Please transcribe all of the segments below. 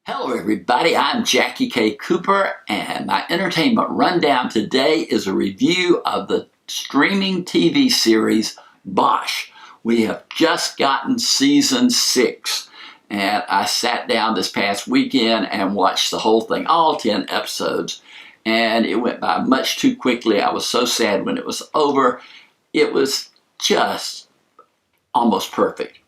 Hello everybody, I'm JackieKCooper, and my entertainment rundown today is a review of the streaming TV series Bosch. We have just gotten season 6, and I sat down this past weekend and watched the whole thing, all 10 episodes, and it went by much too quickly. I was so sad when it was over. It was just almost perfect.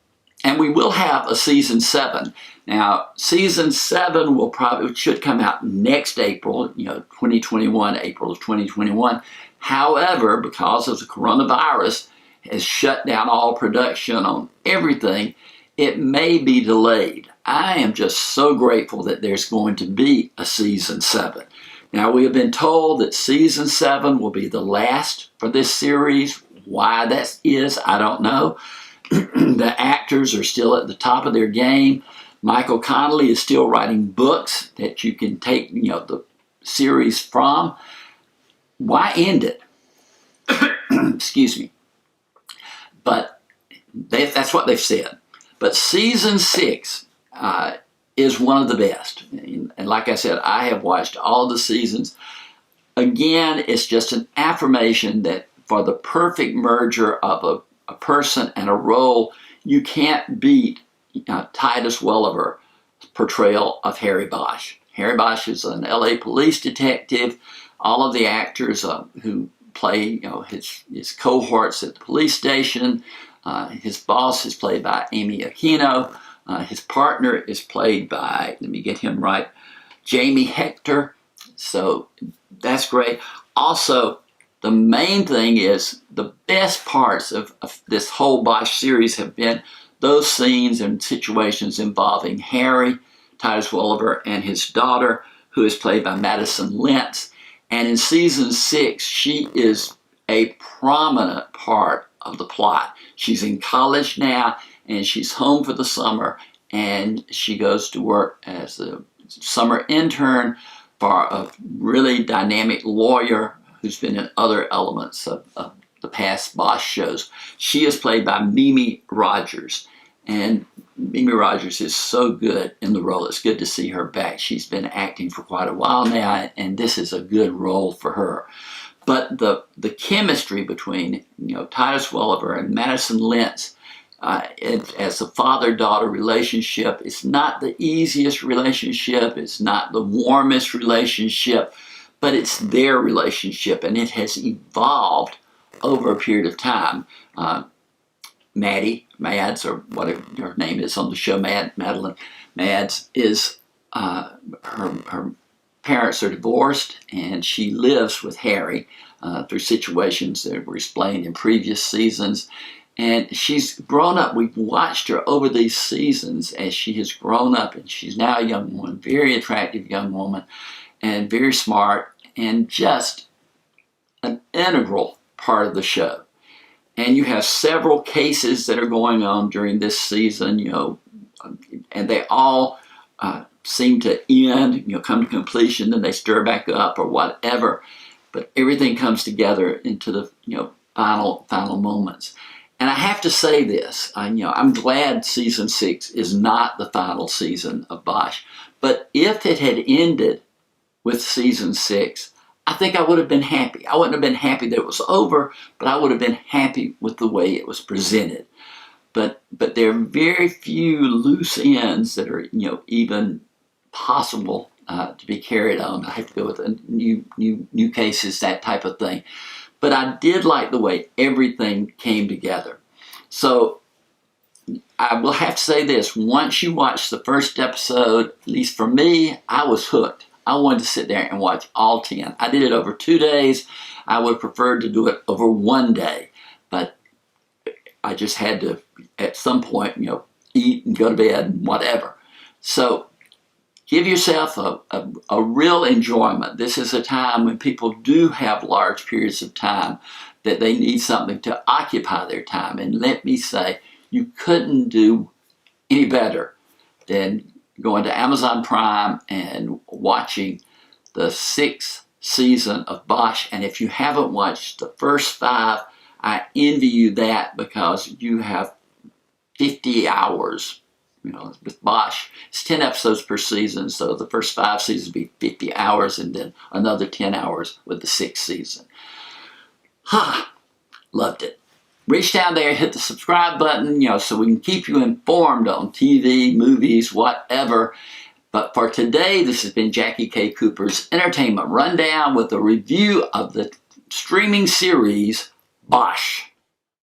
And we will have a season 7. Now, season 7 should come out next April, 2021, April of 2021. However, because of the coronavirus has shut down all production on everything, it may be delayed. I am just so grateful that there's going to be a season 7. Now, we have been told that season 7 will be the last for this series. Why that is, I don't know. The actors are still at the top of their game. Michael Connelly is still writing books that you can take, the series from. Why end it? Excuse me. But that's what they've said. But season 6 is one of the best. And like I said, I have watched all the seasons. Again, it's just an affirmation that for the perfect merger of a person and a role, you can't beat Titus Welliver's portrayal of Harry Bosch. Harry Bosch is an L.A. police detective. All of the actors who play, his cohorts at the police station. His boss is played by Aquino. His partner is played by, let me get him right, Hector. So that's great. Also, the main thing is the best parts of this whole Bosch series have been those scenes and situations involving Harry, Titus Welliver, and his daughter, who is played by Madison Lentz. And in season 6, she is a prominent part of the plot. She's in college now, and she's home for the summer, and she goes to work as a summer intern for a really dynamic lawyer who's been in other elements of the past Bosch shows. She is played by Mimi Rogers. And Mimi Rogers is so good in the role. It's good to see her back. She's been acting for quite a while now, and this is a good role for her. But the chemistry between Titus Welliver and Madison Lentz as a father-daughter relationship, it's not the easiest relationship. It's not the warmest relationship. But it's their relationship, and it has evolved over a period of time. Mads, or whatever her name is on the show, Madeline Mads, is her parents are divorced, and she lives with Harry through situations that were explained in previous seasons. And she's grown up. We've watched her over these seasons as she has grown up, and she's now a young woman, very attractive young woman, and very smart, and just an integral part of the show. And you have several cases that are going on during this season, and they all seem to end, come to completion, then they stir back up or whatever. But everything comes together into the, final moments. And I have to say this, I'm glad season 6 is not the final season of Bosch. But if it had ended with season 6, I think I would have been happy. I wouldn't have been happy that it was over, but I would have been happy with the way it was presented. But there are very few loose ends that are even possible to be carried on. I have to go with new cases, that type of thing. But I did like the way everything came together. So I will have to say this: once you watch the first episode, at least for me, I was hooked. I wanted to sit there and watch all 10. I did it over 2 days. I would have preferred to do it over 1 day, but I just had to, at some point, eat and go to bed and whatever. So give yourself a real enjoyment. This is a time when people do have large periods of time that they need something to occupy their time. And let me say, you couldn't do any better than going to Amazon Prime and watching the 6th season of Bosch. And if you haven't watched the first 5, I envy you that, because you have 50 hours You know, with Bosch, it's 10 episodes per season, so the first 5 seasons would be 50 hours, and then another 10 hours with the 6th season. Loved it. Reach down there, hit the subscribe button, you know, so we can keep you informed on TV, movies, whatever. But for today, this has been Jackie K. Cooper's Entertainment Rundown with a review of the streaming series Bosch.